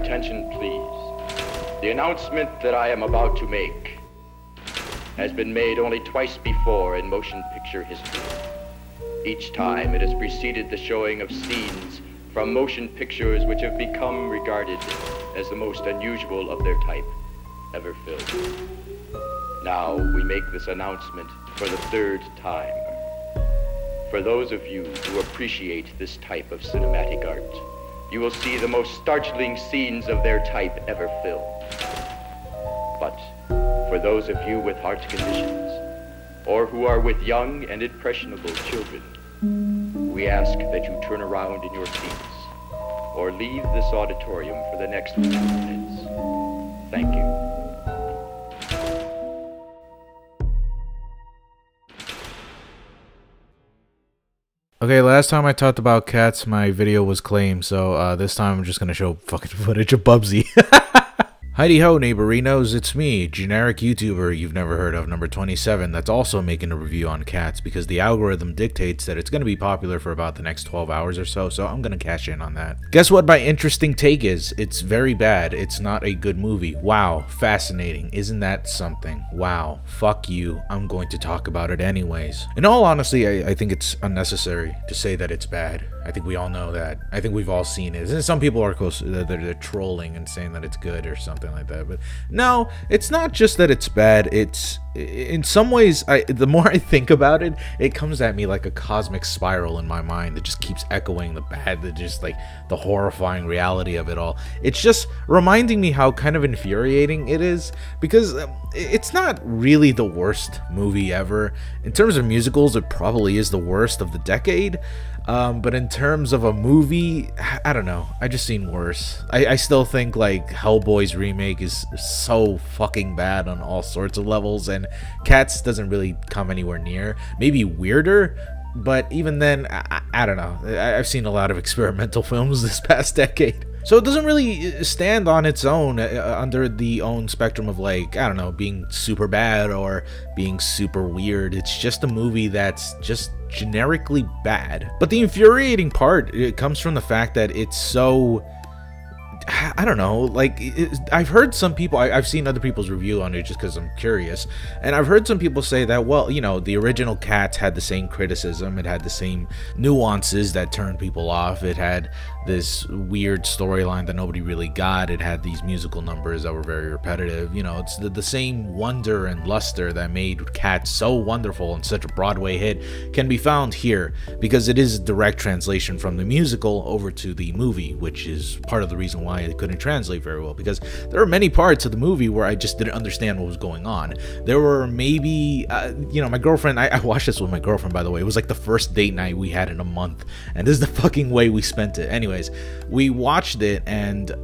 attention, please. The announcement that I am about to make has been made only twice before in motion picture history. Each time it has preceded the showing of scenes from motion pictures which have become regarded as the most unusual of their type ever filmed. Now we make this announcement for the third time. For those of you who appreciate this type of cinematic art, you will see the most startling scenes of their type ever filmed. But for those of you with heart conditions, or who are with young and impressionable children, we ask that you turn around in your seats or leave this auditorium for the next few minutes. Thank you. Okay, last time I talked about cats, my video was claimed, so this time I'm just gonna show fucking footage of Bubsy. Heidi ho, neighborinos, it's me, generic YouTuber you've never heard of, number 27, that's also making a review on cats because the algorithm dictates that it's going to be popular for about the next 12 hours or so, so I'm going to cash in on that. Guess what my interesting take is? It's very bad. It's not a good movie. Wow, fascinating. Isn't that something? Wow, fuck you. I'm going to talk about it anyways. In all honesty, I think it's unnecessary to say that it's bad. I think we all know that. I think we've all seen it. And some people are close, they're trolling and saying that it's good or something like that, but no, it's not just that it's bad. It's in some ways, the more I think about it, it comes at me like a cosmic spiral in my mind that just keeps echoing the bad, just like the horrifying reality of it all. It's just reminding me how kind of infuriating it is, because it's not really the worst movie ever. In terms of musicals, it probably is the worst of the decade. But in terms of a movie, I don't know. I just seen worse. I still think like Hellboy's remake is so fucking bad on all sorts of levels, and Cats doesn't really come anywhere near. Maybe weirder, but even then, I don't know. I've seen a lot of experimental films this past decade. So it doesn't really stand on its own under the own spectrum of like, I don't know, being super bad or being super weird. It's just a movie that's just generically bad. But the infuriating part, it comes from the fact that it's so, I don't know, like, I've heard some people, I've seen other people's review on it just because I'm curious, and I've heard some people say that, well, you know, the original Cats had the same criticism, it had the same nuances that turned people off, it had this weird storyline that nobody really got, it had these musical numbers that were very repetitive, you know, it's the same wonder and luster that made Cats so wonderful and such a Broadway hit can be found here, because it is a direct translation from the musical over to the movie, which is part of the reason why it couldn't translate very well, because there are many parts of the movie where I just didn't understand what was going on. There were maybe, you know, my girlfriend, I watched this with my girlfriend, by the way. It was like the first date night we had in a month, and this is the fucking way we spent it. Anyways, we watched it, and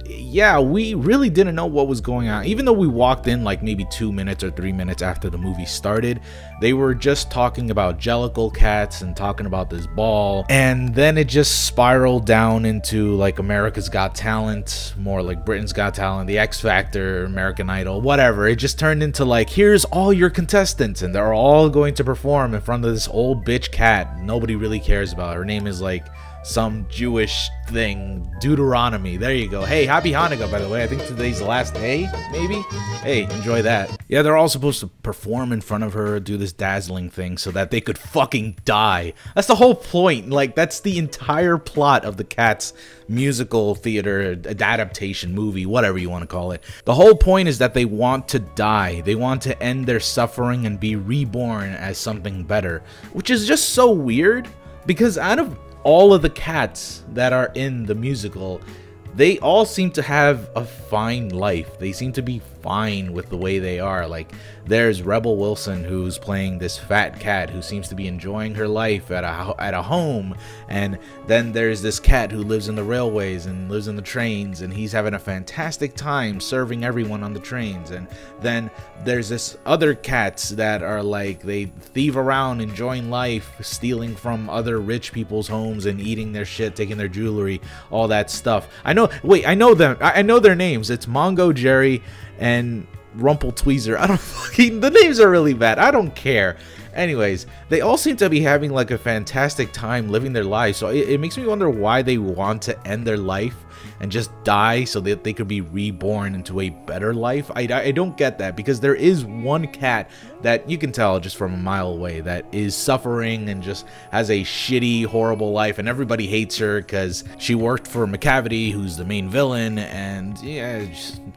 yeah, we really didn't know what was going on. Even though we walked in like maybe 2 minutes or 3 minutes after the movie started, they were just talking about Jellicle cats and talking about this ball, and then it just spiraled down into like America's Got Talent, more like Britain's Got Talent, the X Factor, American Idol, whatever. It just turned into like, here's all your contestants, and they're all going to perform in front of this old bitch cat nobody really cares about. Her name is like some Jewish thing, Deuteronomy. There you go. Hey, happy Hanukkah, by the way. I think today's the last day, maybe? Hey, enjoy that. Yeah, they're all supposed to perform in front of her, do this dazzling thing so that they could fucking die. That's the whole point. Like, that's the entire plot of the Cats musical theater adaptation movie, whatever you want to call it. The whole point is that they want to die. They want to end their suffering and be reborn as something better, which is just so weird, because out of all of the cats that are in the musical, they all seem to have a fine life. They seem to be fine with the way they are. Like, there's Rebel Wilson, who's playing this fat cat who seems to be enjoying her life at a home, and then there's this cat who lives in the railways and lives in the trains, and he's having a fantastic time serving everyone on the trains. And then there's this other cats that are like, they thieve around enjoying life, stealing from other rich people's homes and eating their shit, taking their jewelry, all that stuff. I know them. I know their names. It's Mongo Jerry and Rumple Tweezer. I don't fucking, the names are really bad. I don't care. Anyways, they all seem to be having like a fantastic time living their lives, so it makes me wonder why they want to end their life and just die so that they could be reborn into a better life. I don't get that, because there is one cat that you can tell just from a mile away that is suffering and just has a shitty, horrible life, and everybody hates her because she worked for McCavity, who's the main villain, and yeah,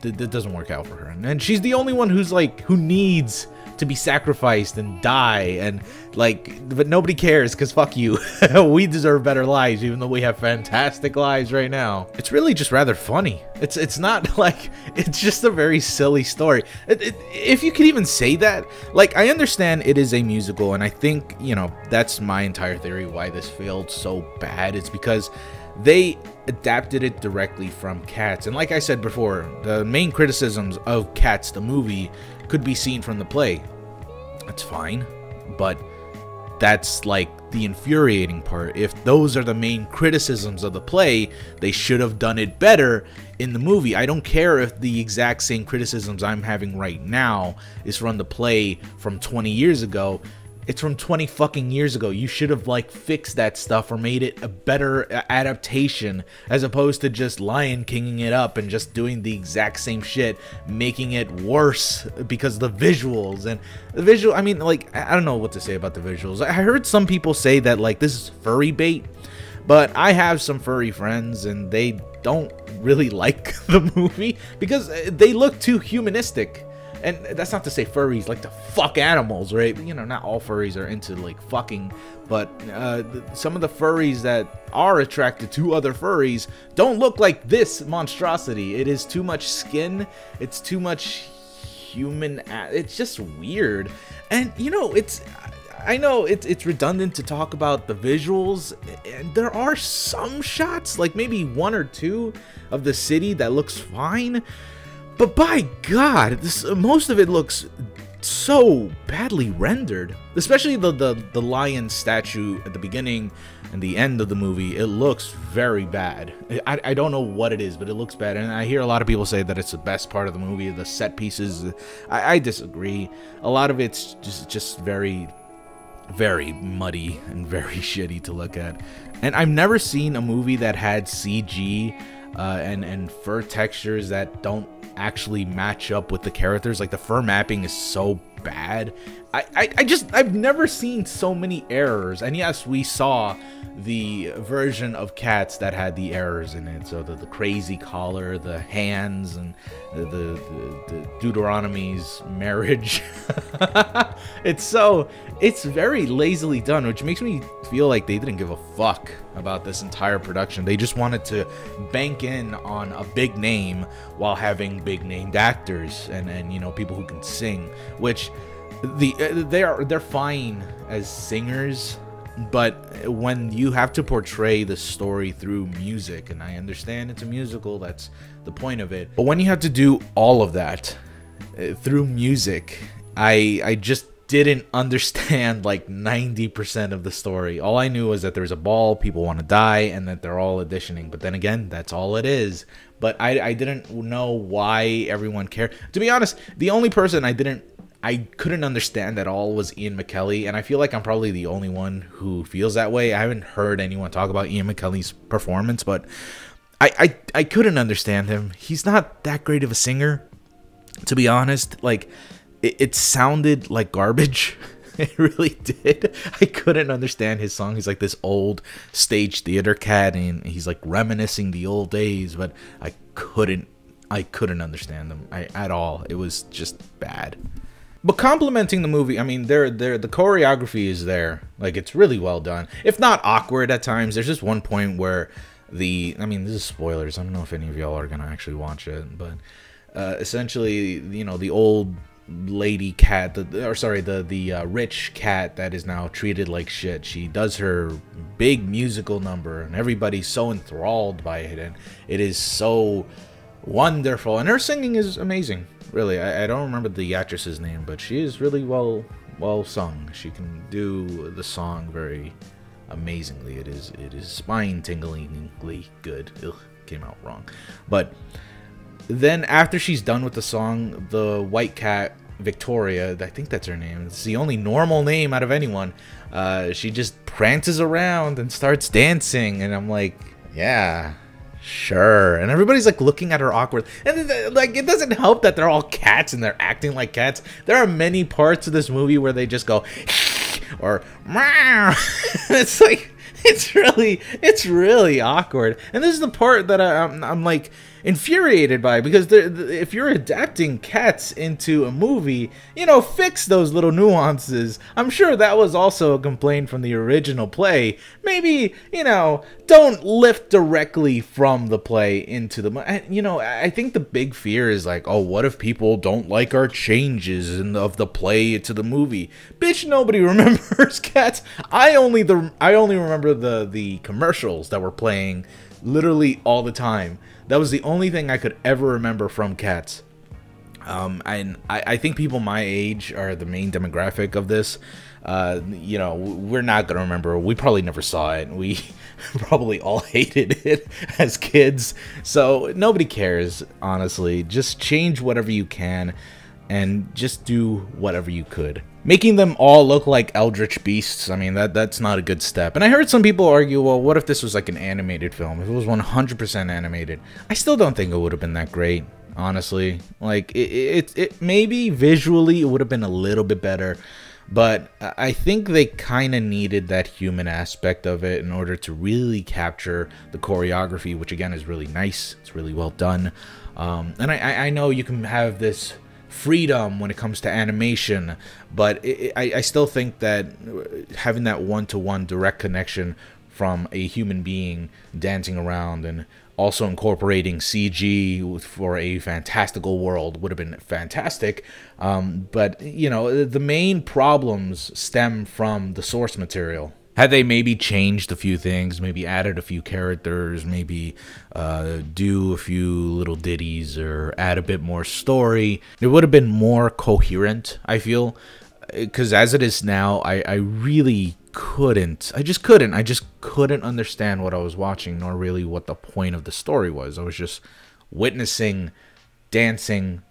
it doesn't work out for her. And she's the only one who's like, who needs to be sacrificed and die, and like, but nobody cares because fuck you. We deserve better lives, even though we have fantastic lives right now. It's really just rather funny. It's not like, it's just a very silly story. If you could even say that. Like, I understand it is a musical, and I think, you know, that's my entire theory why this failed so bad. It's because they adapted it directly from Cats, and like I said before, the main criticisms of Cats the movie could be seen from the play. That's fine, but that's like the infuriating part. If those are the main criticisms of the play, they should have done it better in the movie. I don't care if the exact same criticisms I'm having right now is from the play from 20 years ago. It's from 20 fucking years ago. You should have like fixed that stuff or made it a better adaptation, as opposed to just Lion Kinging it up and just doing the exact same shit, making it worse because of the visuals. And the visual, I mean, like, I don't know what to say about the visuals. I heard some people say that like this is furry bait, but I have some furry friends and they don't really like the movie because they look too humanistic. And that's not to say furries like to fuck animals, right? You know, not all furries are into like fucking, but some of the furries that are attracted to other furries don't look like this monstrosity. It is too much skin. It's too much human. It's just weird. And you know, I know it's redundant to talk about the visuals, and there are some shots, like maybe one or two of the city that looks fine. But by God, most of it looks so badly rendered. Especially the lion statue at the beginning and the end of the movie. It looks very bad. I don't know what it is, but it looks bad. And I hear a lot of people say that it's the best part of the movie, the set pieces. I disagree. A lot of it's just very, very muddy and very shitty to look at. And I've never seen a movie that had CG and fur textures that don't actually match up with the characters. Like, the fur mapping is so bad. I've never seen so many errors. And yes, we saw the version of Cats that had the errors in it. So the crazy collar, the hands, and the Deuteronomy's marriage. It's very lazily done, which makes me feel like they didn't give a fuck about this entire production. They just wanted to bank in on a big name while having big named actors and you know, people who can sing, which they're fine as singers, but when you have to portray the story through music, and I understand it's a musical, that's the point of it, but when you have to do all of that through music, I just didn't understand like 90% of the story. All I knew was that there's a ball, people want to die, and that they're all auditioning. But then again, that's all it is. But I didn't know why everyone cared. To be honest, the only person I couldn't understand at all was Ian McKellen, and I feel like I'm probably the only one who feels that way. I haven't heard anyone talk about Ian McKellen's performance, but I couldn't understand him. He's not that great of a singer, to be honest. Like, it sounded like garbage. It really did. I couldn't understand his song. He's like this old stage theater cat, and he's like reminiscing the old days, but I couldn't understand them at all. It was just bad. But complimenting the movie, I mean, the choreography is there. Like, it's really well done. If not awkward at times. There's just one point where I mean, this is spoilers. I don't know if any of y'all are gonna actually watch it, but essentially, you know, the old lady cat, the rich cat that is now treated like shit, she does her big musical number, and everybody's so enthralled by it, and it is so wonderful, and her singing is amazing. Really, I don't remember the actress's name, but she is really well sung. She can do the song very amazingly. It is spine-tinglingly good. Ugh, came out wrong. But then after she's done with the song, the white cat Victoria, I think that's her name. It's the only normal name out of anyone. She just prances around and starts dancing, and I'm like, yeah, sure. And everybody's like looking at her awkward, and like it doesn't help that they're all cats and they're acting like cats. There are many parts of this movie where they just go or meow. It's like it's really awkward. And this is the part that I'm like infuriated by, because if you're adapting cats into a movie, you know, fix those little nuances. I'm sure that was also a complaint from the original play. Maybe, you know, don't lift directly from the play into the, you know, I think the big fear is like, oh, what if people don't like our changes of the play to the movie? Bitch, nobody remembers Cats. I only remember the commercials that were playing literally all the time. That was the only thing I could ever remember from Cats. And I think people my age are the main demographic of this. You know, we're not going to remember. We probably never saw it. We probably all hated it as kids. So nobody cares, honestly. Just change whatever you can and just do whatever you could. Making them all look like eldritch beasts, I mean, that's not a good step. And I heard some people argue, well, what if this was like an animated film? If it was 100% animated? I still don't think it would have been that great, honestly. Like, it maybe visually it would have been a little bit better, but I think they kind of needed that human aspect of it in order to really capture the choreography, which again is really nice. It's really well done. And I know you can have this freedom when it comes to animation, but I still think that having that one-to-one direct connection from a human being dancing around and also incorporating CG for a fantastical world would have been fantastic. But, you know, the main problems stem from the source material. Had they maybe changed a few things, maybe added a few characters, maybe do a few little ditties or add a bit more story, it would have been more coherent, I feel. Because as it is now, I really couldn't. I just couldn't understand what I was watching, nor really what the point of the story was. I was just witnessing dancing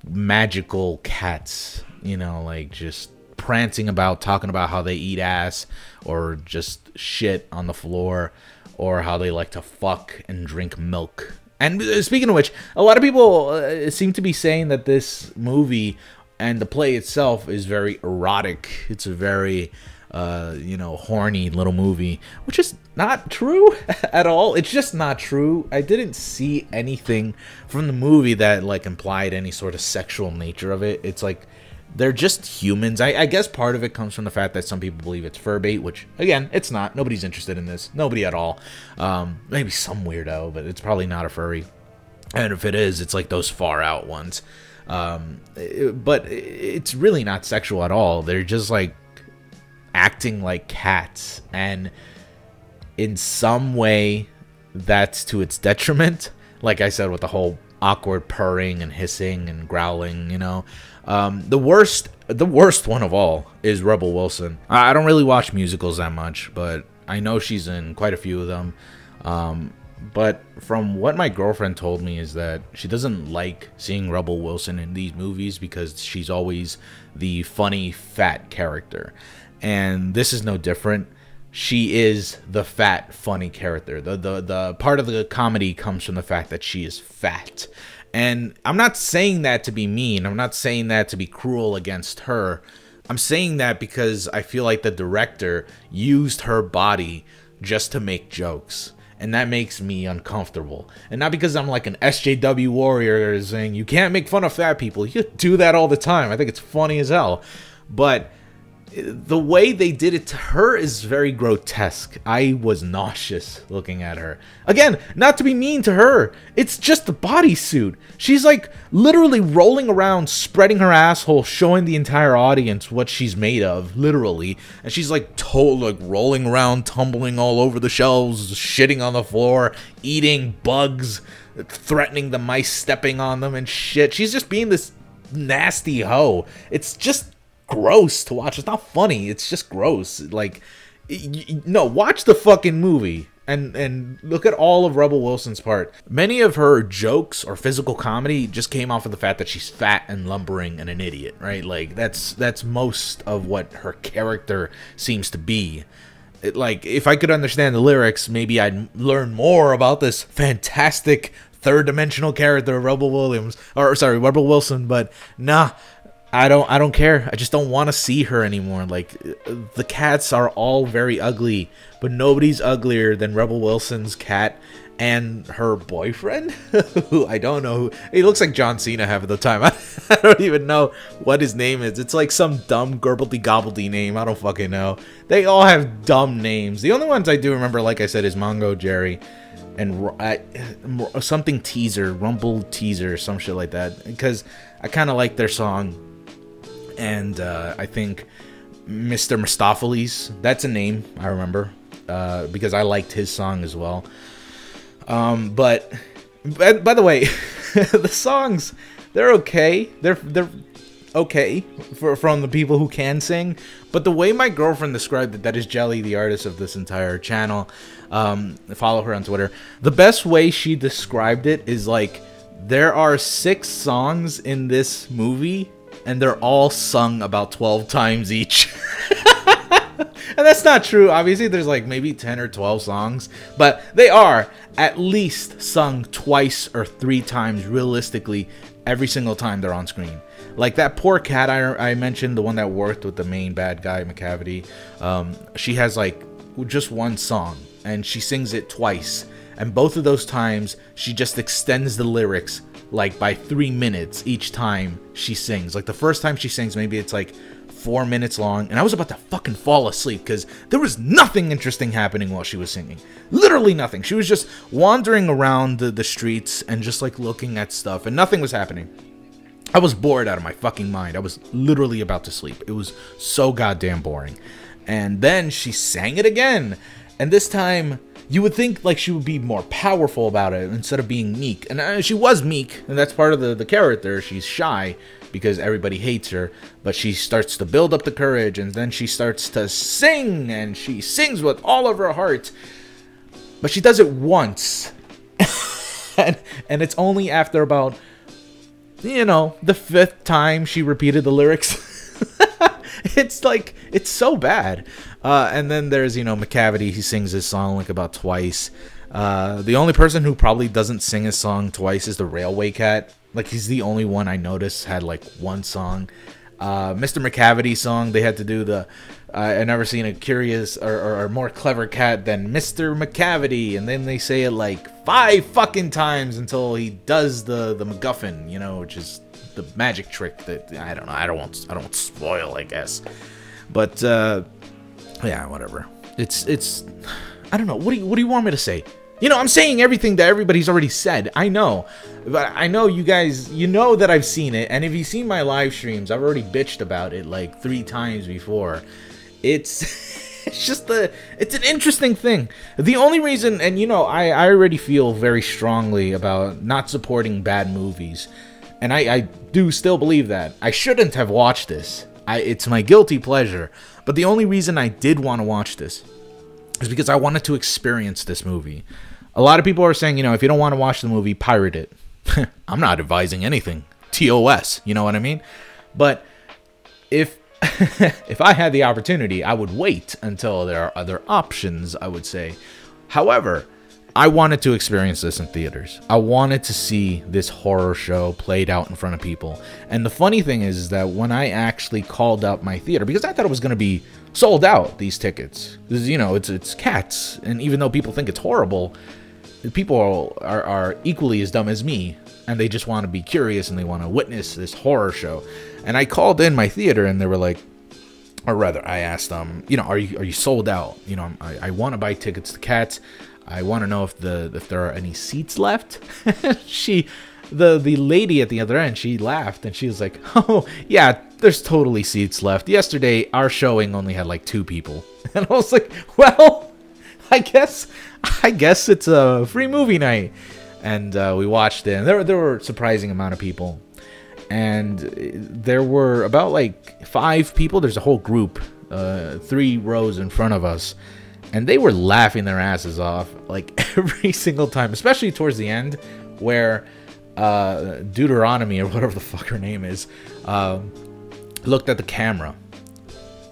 magical cats, you know, like just prancing about, talking about how they eat ass or just shit on the floor, or how they like to fuck and drink milk. And speaking of which, a lot of people seem to be saying that this movie and the play itself is very erotic. It's a very you know, horny little movie, which is not true at all. It's just not true. I didn't see anything from the movie that like implied any sort of sexual nature of it. It's like they're just humans. I guess part of it comes from the fact that some people believe it's fur bait, which, again, it's not. Nobody's interested in this. Nobody at all. Maybe some weirdo, but it's probably not a furry. And if it is, it's like those far out ones. But it's really not sexual at all. They're just like acting like cats. And in some way, that's to its detriment. Like I said, with the whole awkward purring and hissing and growling, you know. The worst one of all is Rebel Wilson. I don't really watch musicals that much, but I know she's in quite a few of them. But from what my girlfriend told me is that she doesn't like seeing Rebel Wilson in these movies because she's always the funny fat character. And this is no different. She is the fat, funny character. The part of the comedy comes from the fact that she is fat. And I'm not saying that to be mean. I'm not saying that to be cruel against her. I'm saying that because I feel like the director used her body just to make jokes. And that makes me uncomfortable. And not because I'm like an SJW warrior saying, you can't make fun of fat people. You do that all the time. I think it's funny as hell. But the way they did it to her is very grotesque. I was nauseous looking at her. Again, not to be mean to her. It's just the bodysuit. She's like literally rolling around, spreading her asshole, showing the entire audience what she's made of, literally. And she's like rolling around, tumbling all over the shelves, shitting on the floor, eating bugs, threatening the mice stepping on them and shit. She's just being this nasty hoe. It's just gross to watch. It's not funny. It's just gross. Like, no, watch the fucking movie And look at all of Rebel Wilson's part. Many of her jokes or physical comedy just came off of the fact that she's fat and lumbering and an idiot, right? Like that's most of what her character seems to be. Like, if I could understand the lyrics, maybe I'd learn more about this fantastic third-dimensional character, Rebel Wilson. But nah, I don't care. I just don't want to see her anymore. Like, the cats are all very ugly, but nobody's uglier than Rebel Wilson's cat and her boyfriend, who I don't know. He looks like John Cena half of the time. I don't even know what his name is. It's like some dumb gobbledy name. I don't fucking know. They all have dumb names. The only ones I do remember, like I said, is Mongo Jerry and something Teaser, Rumble Teaser, some shit like that. Because I kind of like their song. And I think Mr. Mistopheles, that's a name I remember, because I liked his song as well. But by the way, the songs, they're okay. They're okay from the people who can sing. But the way my girlfriend described it, that is Jelly, the artist of this entire channel. Follow her on Twitter. The best way she described it is like, there are 6 songs in this movie, and they're all sung about 12 times each. And that's not true. Obviously, there's like maybe 10 or 12 songs, but they are at least sung twice or 3 times realistically every single time they're on screen. Like that poor cat I mentioned, the one that worked with the main bad guy, McCavity. She has like just one song, and she sings it twice. And both of those times, she just extends the lyrics like by 3 minutes each time she sings. Like the first time she sings, maybe it's like 4 minutes long, and I was about to fucking fall asleep because there was nothing interesting happening while she was singing. Literally nothing. She was just wandering around the streets and just like looking at stuff, and nothing was happening. I was bored out of my fucking mind. I was literally about to sleep. It was so goddamn boring. And then she sang it again, and this time you would think like she would be more powerful about it instead of being meek. And she was meek, and that's part of the character. She's shy because everybody hates her, but she starts to build up the courage, and then she starts to sing, and she sings with all of her heart. But she does it once, and it's only after about, you know, the 5th time she repeated the lyrics. It's like, it's so bad. And then there's, you know, McCavity. He sings his song like about twice. The only person who probably doesn't sing his song twice is the Railway Cat. Like, he's the only one I noticed had like one song. Mr. McCavity's song, they had to do the I never seen a curious or more clever cat than Mr. McCavity, and then they say it like 5 fucking times until he does the MacGuffin, you know, which is the magic trick that I don't know. I don't want spoil, I guess. But yeah, whatever. It's I don't know. What do you want me to say? You know, I'm saying everything that everybody's already said. I know. But I know you guys, you know that I've seen it. And if you've seen my live streams, I've already bitched about it like 3 times before. It's just it's an interesting thing. The only reason, and you know, I already feel very strongly about not supporting bad movies. And I do still believe that. I shouldn't have watched this. It's my guilty pleasure. But the only reason I did want to watch this is because I wanted to experience this movie. A lot of people are saying, you know, if you don't want to watch the movie, pirate it. I'm not advising anything. TOS, you know what I mean? But if if I had the opportunity, I would wait until there are other options, I would say. However, I wanted to experience this in theaters. I wanted to see this horror show played out in front of people. And the funny thing is that when I actually called up my theater, because I thought it was going to be sold out, these tickets. Because, you know, it's Cats. And even though people think it's horrible, people are equally as dumb as me. And they just want to be curious and they want to witness this horror show. And I called in my theater and they were like, or rather, I asked them, you know, are you sold out? You know, I want to buy tickets to Cats. I want to know if there are any seats left. The lady at the other end, she laughed and she was like, "Oh yeah, there's totally seats left. Yesterday our showing only had like 2 people." And I was like, "Well, I guess it's a free movie night." And we watched it, and there were a surprising amount of people, and there were about like 5 people. There's a whole group, 3 rows in front of us. And they were laughing their asses off like every single time, especially towards the end where Deuteronomy, or whatever the fuck her name is, looked at the camera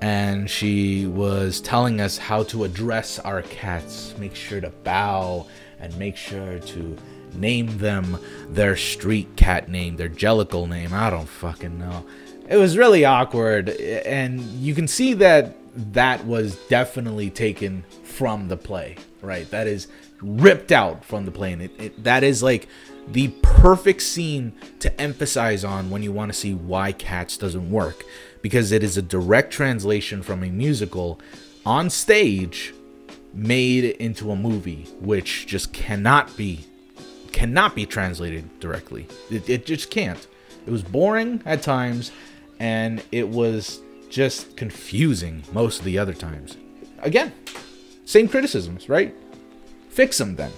and she was telling us how to address our cats. Make sure to bow and make sure to name them their street cat name, their Jellicle name. I don't fucking know. It was really awkward, and you can see that that was definitely taken from the play, right? That is ripped out from the play, and that is like the perfect scene to emphasize on when you want to see why Cats doesn't work, because it is a direct translation from a musical on stage made into a movie, which just cannot be translated directly. It just can't. It was boring at times, and it was just confusing most of the other times. Again, same criticisms, right? Fix them then.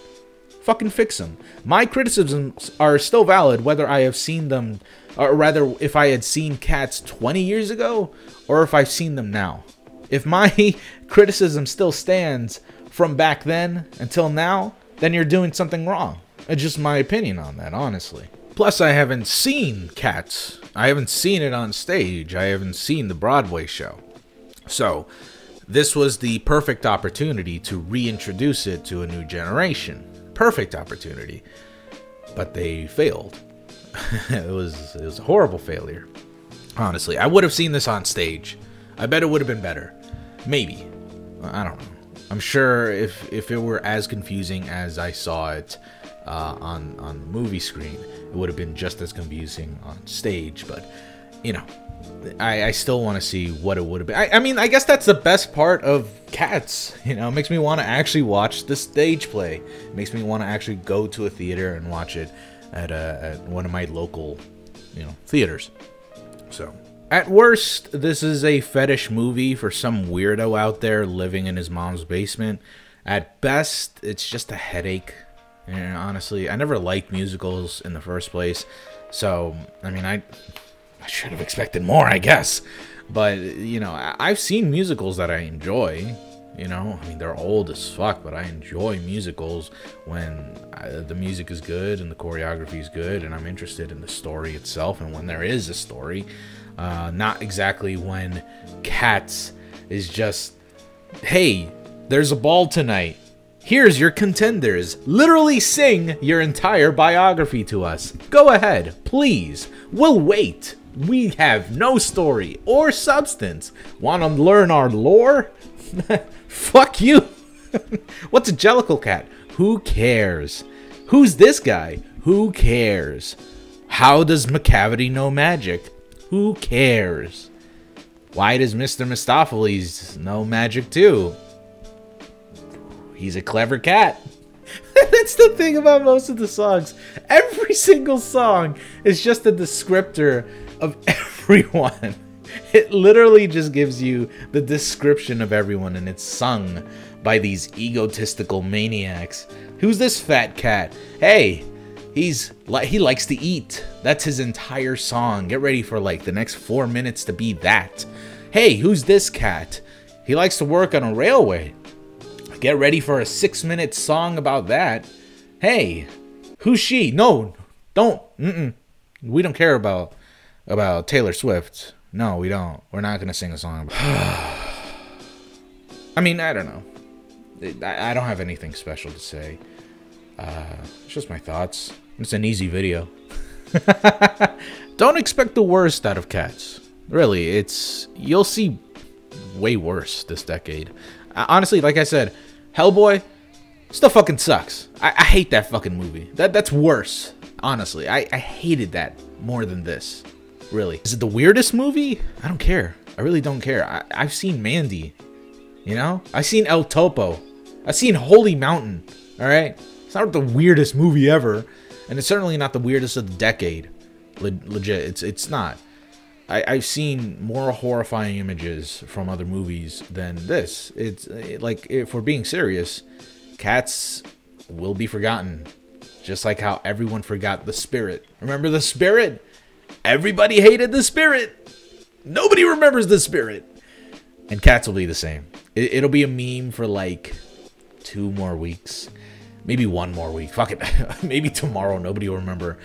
Fucking fix them. My criticisms are still valid whether I have seen them, or rather if I had seen Cats 20 years ago or if I've seen them now. If my criticism still stands from back then until now, then you're doing something wrong. It's just my opinion on that, honestly. Plus, I haven't seen Cats. I haven't seen it on stage. I haven't seen the Broadway show. So, this was the perfect opportunity to reintroduce it to a new generation. Perfect opportunity. But they failed. It was a horrible failure. Honestly, I would have seen this on stage. I bet it would have been better. Maybe. I don't know. I'm sure if it were as confusing as I saw it on the movie screen, it would have been just as confusing on stage. But, you know, I still want to see what it would have been. I mean, I guess that's the best part of Cats. You know, it makes me want to actually watch the stage play. It makes me want to actually go to a theater and watch it at one of my local, you know, theaters. So, at worst, this is a fetish movie for some weirdo out there living in his mom's basement. At best, it's just a headache. And honestly, I never liked musicals in the first place. So, I mean, I should have expected more, I guess. But, you know, I've seen musicals that I enjoy. You know, I mean, they're old as fuck, but I enjoy musicals when the music is good and the choreography is good and I'm interested in the story itself and when there is a story. Not exactly when Cats is just, hey, there's a ball tonight. Here's your contenders. Literally sing your entire biography to us. Go ahead, please. We'll wait. We have no story or substance. Want to learn our lore? Fuck you. What's a Jellicle cat? Who cares? Who's this guy? Who cares? How does Macavity know magic? Who cares? Why does Mr. Mistopheles know magic too? He's a clever cat. That's the thing about most of the songs. Every single song is just a descriptor of everyone. It literally just gives you the description of everyone, and it's sung by these egotistical maniacs. Who's this fat cat? Hey, he likes to eat. That's his entire song. Get ready for like the next 4 minutes to be that. Hey, who's this cat? He likes to work on a railway. Get ready for a 6-minute song about that. Hey, who's she? No, don't. We don't care about Taylor Swift. No, we don't. We're not gonna sing a song about I mean, I don't know. I don't have anything special to say. It's just my thoughts. It's an easy video. Don't expect the worst out of Cats. Really, you'll see way worse this decade. Honestly, like I said, Hellboy still fucking sucks. I hate that fucking movie. That's worse. Honestly, I hated that more than this. Really. Is it the weirdest movie? I don't care. I really don't care. I've seen Mandy. You know? I've seen El Topo. I've seen Holy Mountain. Alright? It's not the weirdest movie ever. And it's certainly not the weirdest of the decade. Legit. It's not. I've seen more horrifying images from other movies than this. Like, if we're being serious, Cats will be forgotten. Just like how everyone forgot The Spirit. Remember The Spirit? Everybody hated The Spirit. Nobody remembers The Spirit. And Cats will be the same. It'll be a meme for like 2 more weeks. Maybe 1 more week. Fuck it. Maybe tomorrow. Nobody will remember.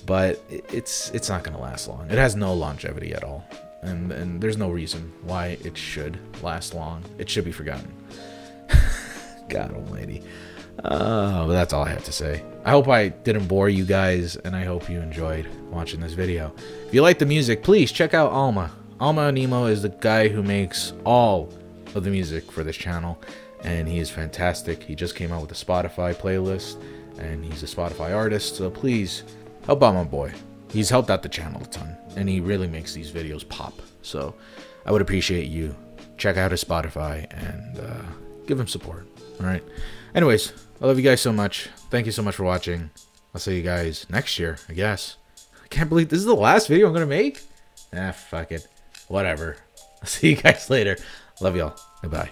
But it's not going to last long. It has no longevity at all. And there's no reason why it should last long. It should be forgotten. God almighty. But that's all I have to say. I hope I didn't bore you guys, and I hope you enjoyed watching this video. If you like the music, please check out Alma. Alma Anemo is the guy who makes all of the music for this channel, and he is fantastic. He just came out with a Spotify playlist, and he's a Spotify artist, so please help out my boy. He's helped out the channel a ton, and he really makes these videos pop, so I would appreciate you. Check out his Spotify and give him support. Alright, anyways, I love you guys so much. Thank you so much for watching. I'll see you guys next year, I guess. I can't believe this is the last video I'm gonna make. Ah, fuck it. Whatever. I'll see you guys later. Love y'all. Goodbye.